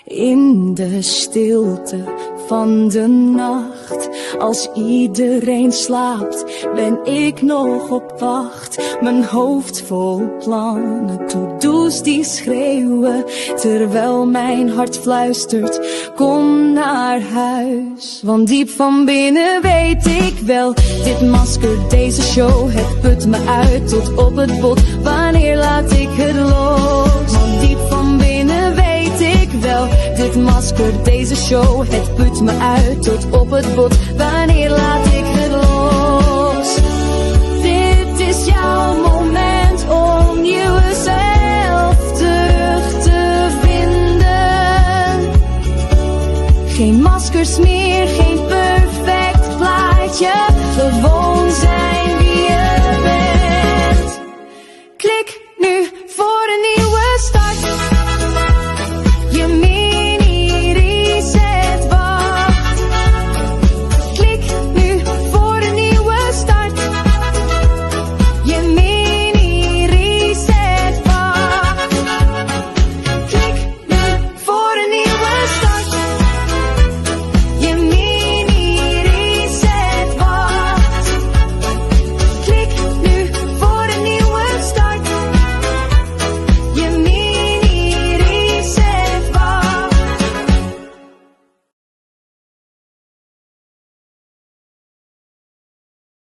In de stilte van de nacht, als iedereen slaapt, ben ik nog op wacht. Mijn hoofd vol plannen, to-do's die schreeuwen, terwijl mijn hart fluistert, kom naar huis. Want diep van binnen weet ik wel, dit masker, deze show, het put me uit tot op het bot. Wanneer laat ik het los? Want diep van binnen weet ik wel, dit masker, deze show, het put me uit tot op het bot. Wanneer laat ik het los? Dit is jouw moment om jezelf terug te vinden. Geen maskers meer, geen perfect plaatje, gewoon